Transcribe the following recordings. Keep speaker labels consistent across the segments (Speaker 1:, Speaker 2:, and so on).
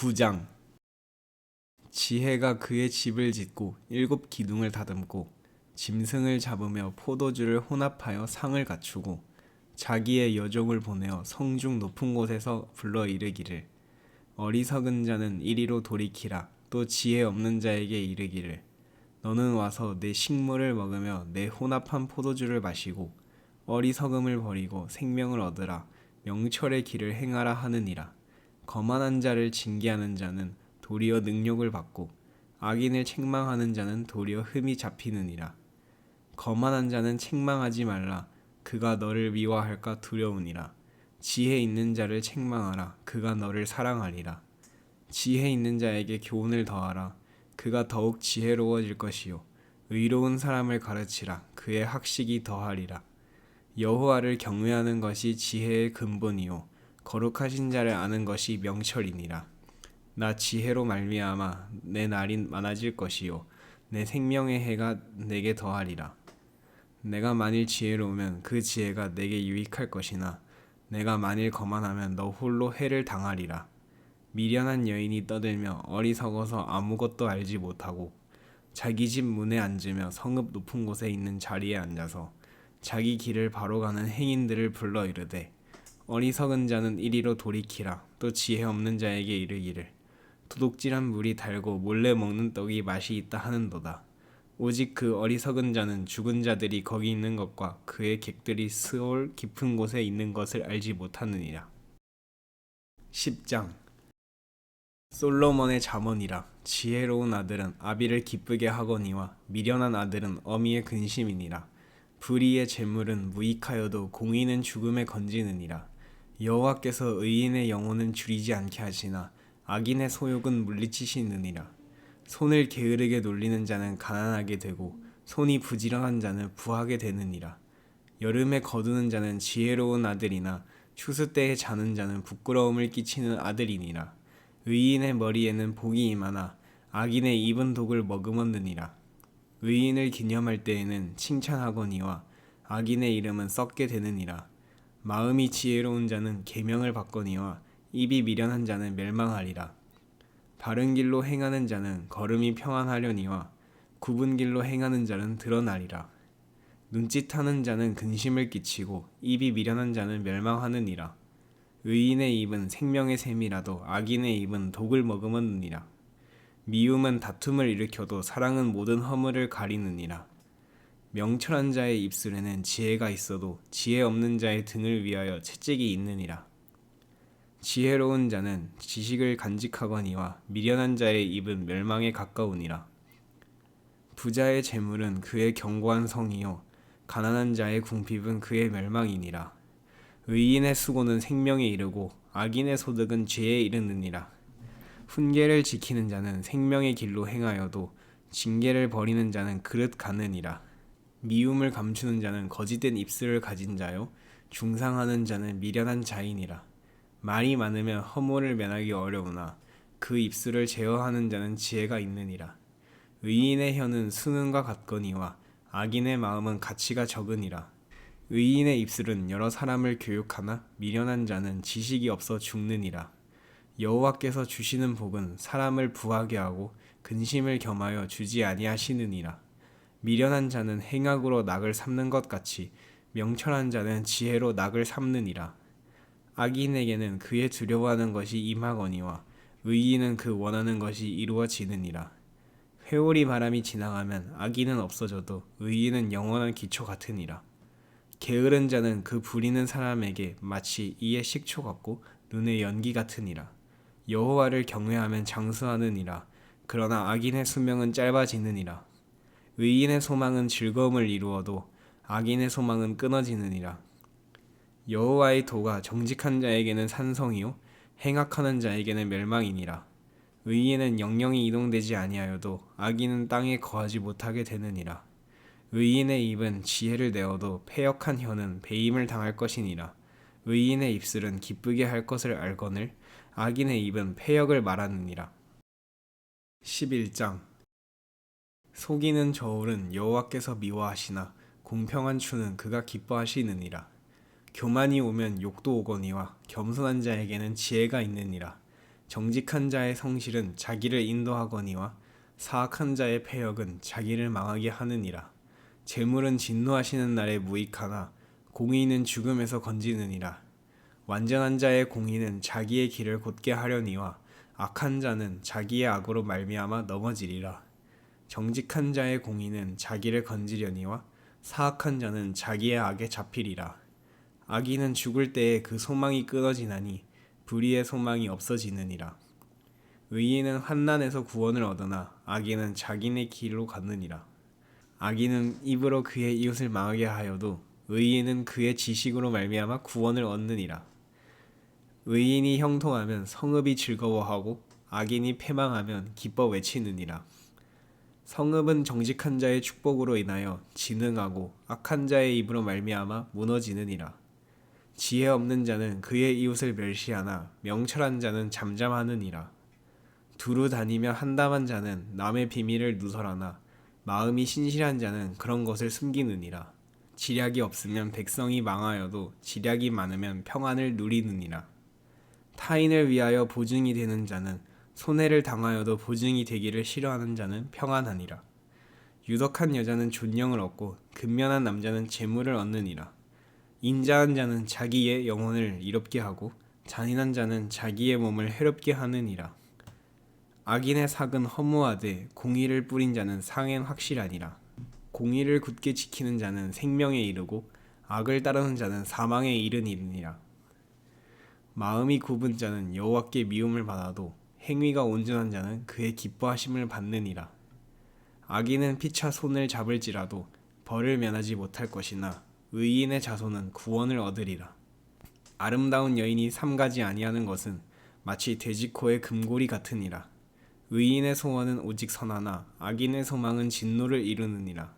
Speaker 1: 9장. 지혜가 그의 집을 짓고 7기둥을 다듬고 짐승을 잡으며 포도주를 혼합하여 상을 갖추고 자기의 여종을 보내어 성중 높은 곳에서 불러 이르기를 어리석은 자는 이리로 돌이키라. 또 지혜 없는 자에게 이르기를 너는 와서 내 식물을 먹으며 내 혼합한 포도주를 마시고 어리석음을 버리고 생명을 얻으라. 명철의 길을 행하라 하느니라. 거만한 자를 징계하는 자는 도리어 능욕을 받고 악인을 책망하는 자는 도리어 흠이 잡히느니라. 거만한 자는 책망하지 말라. 그가 너를 미워할까 두려우니라. 지혜 있는 자를 책망하라. 그가 너를 사랑하리라. 지혜 있는 자에게 교훈을 더하라. 그가 더욱 지혜로워질 것이요 의로운 사람을 가르치라. 그의 학식이 더하리라. 여호와를 경외하는 것이 지혜의 근본이요 거룩하신 자를 아는 것이 명철이니라. 나 지혜로 말미암아 내 날이 많아질 것이요 내 생명의 해가 내게 더하리라. 내가 만일 지혜로우면 그 지혜가 내게 유익할 것이나 내가 만일 거만하면 너 홀로 해를 당하리라. 미련한 여인이 떠들며 어리석어서 아무것도 알지 못하고 자기 집 문에 앉으며 성읍 높은 곳에 있는 자리에 앉아서 자기 길을 바로 가는 행인들을 불러 이르되 어리석은 자는 이리로 돌이키라. 또 지혜 없는 자에게 이르기를 도둑질한 물이 달고 몰래 먹는 떡이 맛이 있다 하는도다. 오직 그 어리석은 자는 죽은 자들이 거기 있는 것과 그의 객들이 스올 깊은 곳에 있는 것을 알지 못하느니라. 10장. 솔로몬의 잠언이라. 지혜로운 아들은 아비를 기쁘게 하거니와 미련한 아들은 어미의 근심이니라. 불의의 재물은 무익하여도 공의는 죽음에 건지느니라. 여호와께서 의인의 영혼은 줄이지 않게 하시나 악인의 소욕은 물리치시느니라. 손을 게으르게 놀리는 자는 가난하게 되고 손이 부지런한 자는 부하게 되느니라. 여름에 거두는 자는 지혜로운 아들이나 추수 때에 자는 자는 부끄러움을 끼치는 아들이니라. 의인의 머리에는 복이 임하나 악인의 입은 독을 머금었느니라. 의인을 기념할 때에는 칭찬하거니와 악인의 이름은 썩게 되느니라. 마음이 지혜로운 자는 계명을 받거니와 입이 미련한 자는 멸망하리라. 바른 길로 행하는 자는 걸음이 평안하려니와 굽은 길로 행하는 자는 드러나리라. 눈짓하는 자는 근심을 끼치고 입이 미련한 자는 멸망하느니라. 의인의 입은 생명의 샘이라도 악인의 입은 독을 머금었느니라. 미움은 다툼을 일으켜도 사랑은 모든 허물을 가리느니라. 명철한 자의 입술에는 지혜가 있어도 지혜 없는 자의 등을 위하여 채찍이 있느니라. 지혜로운 자는 지식을 간직하거니와 미련한 자의 입은 멸망에 가까우니라. 부자의 재물은 그의 견고한 성이요 가난한 자의 궁핍은 그의 멸망이니라. 의인의 수고는 생명에 이르고 악인의 소득은 죄에 이르느니라. 훈계를 지키는 자는 생명의 길로 행하여도 징계를 버리는 자는 그릇 가느니라. 미움을 감추는 자는 거짓된 입술을 가진 자요 중상하는 자는 미련한 자이니라. 말이 많으면 허물을 면하기 어려우나 그 입술을 제어하는 자는 지혜가 있느니라. 의인의 혀는 수능과 같거니와 악인의 마음은 가치가 적으니라. 의인의 입술은 여러 사람을 교육하나 미련한 자는 지식이 없어 죽느니라. 여호와께서 주시는 복은 사람을 부하게 하고 근심을 겸하여 주지 아니하시느니라. 미련한 자는 행악으로 낙을 삼는 것 같이 명철한 자는 지혜로 낙을 삼느니라. 악인에게는 그의 두려워하는 것이 임하거니와 의인은 그 원하는 것이 이루어지느니라. 회오리 바람이 지나가면 악인은 없어져도 의인은 영원한 기초 같으니라. 게으른 자는 그 부리는 사람에게 마치 이의 식초 같고 눈의 연기 같으니라. 여호와를 경외하면 장수하느니라. 그러나 악인의 수명은 짧아지느니라. 의인의 소망은 즐거움을 이루어도 악인의 소망은 끊어지느니라. 여호와의 도가 정직한 자에게는 산성이요 행악하는 자에게는 멸망이니라. 의인은 영영이 이동되지 아니하여도 악인은 땅에 거하지 못하게 되느니라. 의인의 입은 지혜를 내어도 패역한 혀는 배임을 당할 것이니라. 의인의 입술은 기쁘게 할 것을 알거늘 악인의 입은 패역을 말하느니라. 11장. 속이는 저울은 여호와께서 미워하시나 공평한 추는 그가 기뻐하시느니라. 교만이 오면 욕도 오거니와 겸손한 자에게는 지혜가 있느니라. 정직한 자의 성실은 자기를 인도하거니와 사악한 자의 패역은 자기를 망하게 하느니라. 재물은 진노하시는 날에 무익하나 공의는 죽음에서 건지느니라. 완전한 자의 공의는 자기의 길을 곧게 하려니와 악한 자는 자기의 악으로 말미암아 넘어지리라. 정직한 자의 공의는 자기를 건지려니와 사악한 자는 자기의 악에 잡히리라. 악인은 죽을 때에 그 소망이 끊어지나니 불의의 소망이 없어지느니라. 의인은 환난에서 구원을 얻으나 악인은 자기네 길로 갔느니라. 악인은 입으로 그의 이웃을 망하게 하여도 의인은 그의 지식으로 말미암아 구원을 얻느니라. 의인이 형통하면 성읍이 즐거워하고 악인이 패망하면 기뻐 외치느니라. 성읍은 정직한 자의 축복으로 인하여 진흥하고 악한 자의 입으로 말미암아 무너지느니라. 지혜 없는 자는 그의 이웃을 멸시하나 명철한 자는 잠잠하느니라. 두루 다니며 한담한 자는 남의 비밀을 누설하나 마음이 신실한 자는 그런 것을 숨기느니라. 지략이 없으면 백성이 망하여도 지략이 많으면 평안을 누리느니라. 타인을 위하여 보증이 되는 자는 손해를 당하여도 보증이 되기를 싫어하는 자는 평안하니라. 유덕한 여자는 존령을 얻고 근면한 남자는 재물을 얻느니라. 인자한 자는 자기의 영혼을 이롭게 하고 잔인한 자는 자기의 몸을 해롭게 하느니라. 악인의 삭은 허무하되 공의를 뿌린 자는 상엔 확실하니라. 공의를 굳게 지키는 자는 생명에 이르고 악을 따르는 자는 사망에 이르니라. 마음이 굽은 자는 여호와께 미움을 받아도 행위가 온전한 자는 그의 기뻐하심을 받느니라. 악인은 피차 손을 잡을지라도 벌을 면하지 못할 것이나 의인의 자손은 구원을 얻으리라. 아름다운 여인이 삼가지 아니하는 것은 마치 돼지코의 금고리 같으니라. 의인의 소원은 오직 선하나 악인의 소망은 진노를 이루느니라.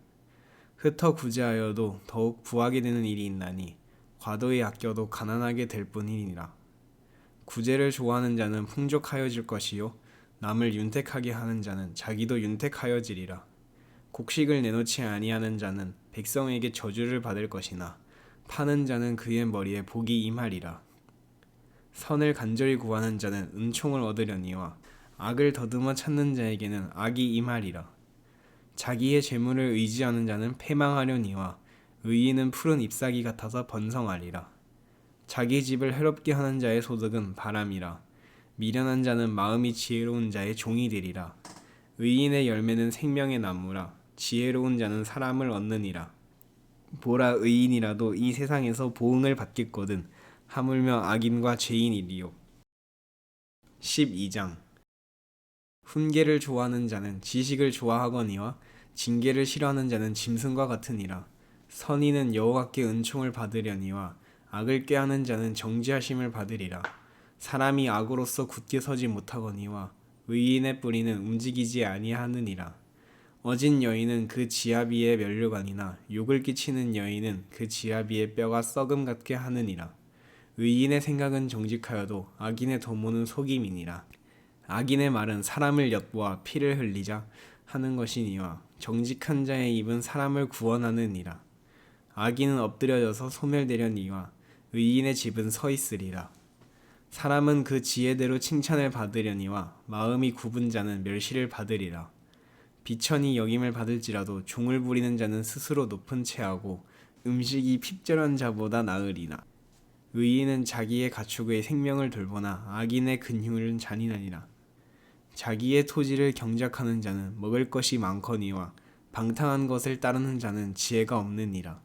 Speaker 1: 흩어 구제하여도 더욱 부하게 되는 일이 있나니 과도히 아껴도 가난하게 될 뿐이니라. 구제를 좋아하는 자는 풍족하여질 것이요 남을 윤택하게 하는 자는 자기도 윤택하여지리라. 곡식을 내놓지 아니하는 자는 백성에게 저주를 받을 것이나 파는 자는 그의 머리에 복이 임하리라. 선을 간절히 구하는 자는 은총을 얻으려니와 악을 더듬어 찾는 자에게는 악이 임하리라. 자기의 재물을 의지하는 자는 패망하려니와 의인은 푸른 잎사귀 같아서 번성하리라. 자기 집을 해롭게 하는 자의 소득은 바람이라. 미련한 자는 마음이 지혜로운 자의 종이 되리라. 의인의 열매는 생명의 나무라. 지혜로운 자는 사람을 얻느니라. 보라, 의인이라도 이 세상에서 보응을 받겠거든 하물며 악인과 죄인이리요. 12장. 훈계를 좋아하는 자는 지식을 좋아하거니와 징계를 싫어하는 자는 짐승과 같으니라. 선인은 여호와께 은총을 받으려니와 악을 꾀하는 자는 정죄하심을 받으리라. 사람이 악으로서 굳게 서지 못하거니와 의인의 뿌리는 움직이지 아니하느니라. 어진 여인은 그 지아비의 면류관이나 욕을 끼치는 여인은 그 지아비의 뼈가 썩음 같게 하느니라. 의인의 생각은 정직하여도 악인의 도모는 속임이니라. 악인의 말은 사람을 엿보아 피를 흘리자 하는 것이니와 정직한 자의 입은 사람을 구원하느니라. 악인은 엎드려져서 소멸되려니와 의인의 집은 서 있으리라. 사람은 그 지혜대로 칭찬을 받으려니와 마음이 굽은 자는 멸시를 받으리라. 비천이 여김을 받을지라도 종을 부리는 자는 스스로 높은 채하고 음식이 핍절한 자보다 나으리나. 의인은 자기의 가축의 생명을 돌보나 악인의 근육은 잔인하니라. 자기의 토지를 경작하는 자는 먹을 것이 많거니와 방탕한 것을 따르는 자는 지혜가 없느니라.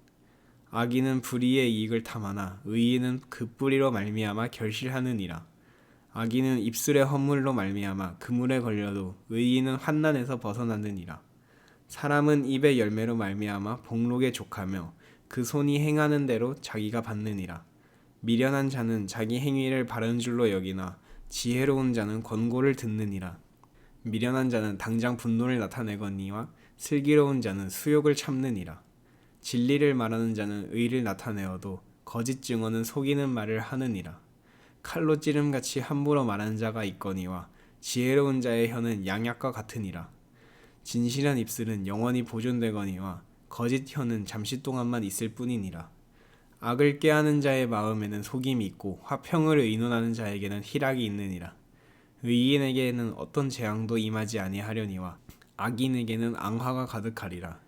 Speaker 1: 악인은 불의의 이익을 탐하나 의인은 그 뿌리로 말미암아 결실하느니라. 악인은 입술의 허물로 말미암아 그물에 걸려도 의인은 환난에서 벗어나느니라. 사람은 입의 열매로 말미암아 복록에 족하며 그 손이 행하는 대로 자기가 받느니라. 미련한 자는 자기 행위를 바른 줄로 여기나 지혜로운 자는 권고를 듣느니라. 미련한 자는 당장 분노를 나타내거니와 슬기로운 자는 수욕을 참느니라. 진리를 말하는 자는 의를 나타내어도 거짓 증언은 속이는 말을 하느니라. 칼로 찌름같이 함부로 말하는 자가 있거니와 지혜로운 자의 혀는 양약과 같으니라. 진실한 입술은 영원히 보존되거니와 거짓 혀는 잠시 동안만 있을 뿐이니라. 악을 꾀하는 자의 마음에는 속임이 있고 화평을 의논하는 자에게는 희락이 있느니라. 의인에게는 어떤 재앙도 임하지 아니하려니와 악인에게는 앙화가 가득하리라.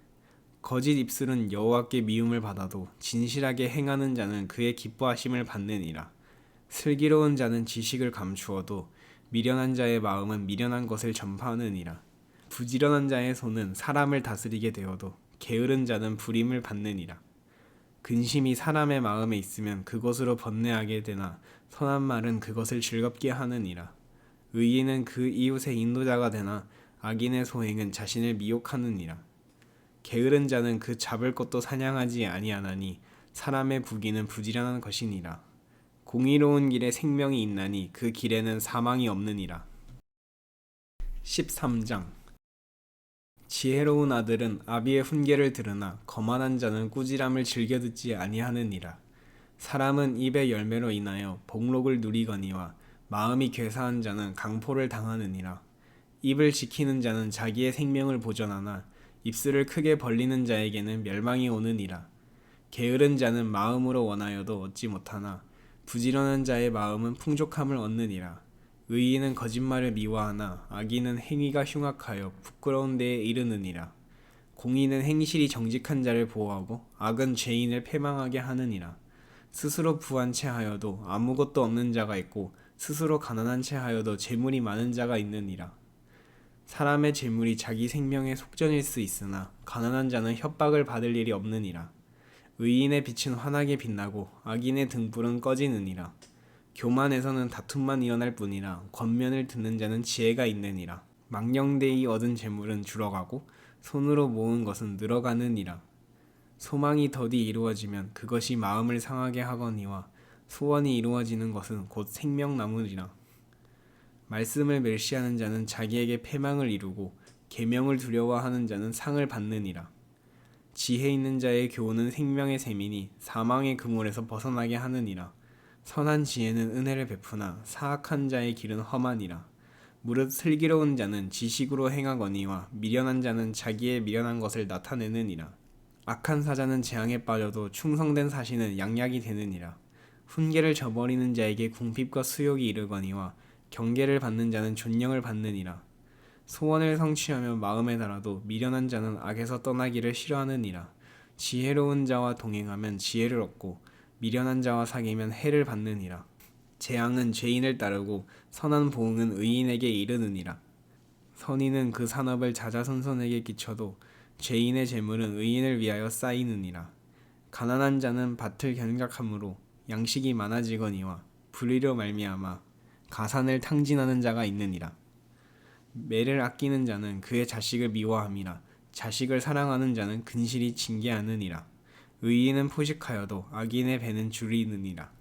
Speaker 1: 거짓 입술은 여호와께 미움을 받아도 진실하게 행하는 자는 그의 기뻐하심을 받느니라. 슬기로운 자는 지식을 감추어도 미련한 자의 마음은 미련한 것을 전파하느니라. 부지런한 자의 손은 사람을 다스리게 되어도 게으른 자는 부림을 받느니라. 근심이 사람의 마음에 있으면 그것으로 번뇌하게 되나 선한 말은 그것을 즐겁게 하느니라. 의인은 그 이웃의 인도자가 되나 악인의 소행은 자신을 미혹하느니라. 게으른 자는 그 잡을 것도 사냥하지 아니하나니 사람의 부귀는 부지런한 것이니라. 공의로운 길에 생명이 있나니 그 길에는 사망이 없느니라. 13장. 지혜로운 아들은 아비의 훈계를 들으나 거만한 자는 꾸지람을 즐겨 듣지 아니하느니라. 사람은 입의 열매로 인하여 복록을 누리거니와 마음이 괴사한 자는 강포를 당하느니라. 입을 지키는 자는 자기의 생명을 보전하나 입술을 크게 벌리는 자에게는 멸망이 오느니라. 게으른 자는 마음으로 원하여도 얻지 못하나 부지런한 자의 마음은 풍족함을 얻느니라. 의인은 거짓말을 미워하나 악인은 행위가 흉악하여 부끄러운 데에 이르느니라. 공의는 행실이 정직한 자를 보호하고 악은 죄인을 패망하게 하느니라. 스스로 부한 채 하여도 아무것도 없는 자가 있고 스스로 가난한 채 하여도 재물이 많은 자가 있느니라. 사람의 재물이 자기 생명의 속전일 수 있으나 가난한 자는 협박을 받을 일이 없느니라. 의인의 빛은 환하게 빛나고 악인의 등불은 꺼지느니라. 교만에서는 다툼만 일어날 뿐이라 권면을 듣는 자는 지혜가 있느니라. 망령되이 얻은 재물은 줄어가고 손으로 모은 것은 늘어가느니라. 소망이 더디 이루어지면 그것이 마음을 상하게 하거니와 소원이 이루어지는 것은 곧 생명나무니라. 말씀을 멸시하는 자는 자기에게 패망을 이루고 계명을 두려워하는 자는 상을 받느니라. 지혜 있는 자의 교훈은 생명의 샘이니 사망의 그물에서 벗어나게 하느니라. 선한 지혜는 은혜를 베푸나 사악한 자의 길은 험하니라. 무릇 슬기로운 자는 지식으로 행하거니와 미련한 자는 자기의 미련한 것을 나타내느니라. 악한 사자는 재앙에 빠져도 충성된 사신은 양약이 되느니라. 훈계를 저버리는 자에게 궁핍과 수욕이 이르거니와 경계를 받는 자는 존령을 받느니라. 소원을 성취하며 마음에 달아도 미련한 자는 악에서 떠나기를 싫어하느니라. 지혜로운 자와 동행하면 지혜를 얻고 미련한 자와 사귀면 해를 받느니라. 재앙은 죄인을 따르고 선한 보응은 의인에게 이르느니라. 선인은 그 산업을 자자손손에게 끼쳐도 죄인의 재물은 의인을 위하여 쌓이느니라. 가난한 자는 밭을 경작함으로 양식이 많아지거니와 불의로 말미암아 가산을 탕진하는 자가 있느니라. 매를 아끼는 자는 그의 자식을 미워함이라. 자식을 사랑하는 자는 근실이 징계하느니라. 의인은 포식하여도 악인의 배는 줄이느니라.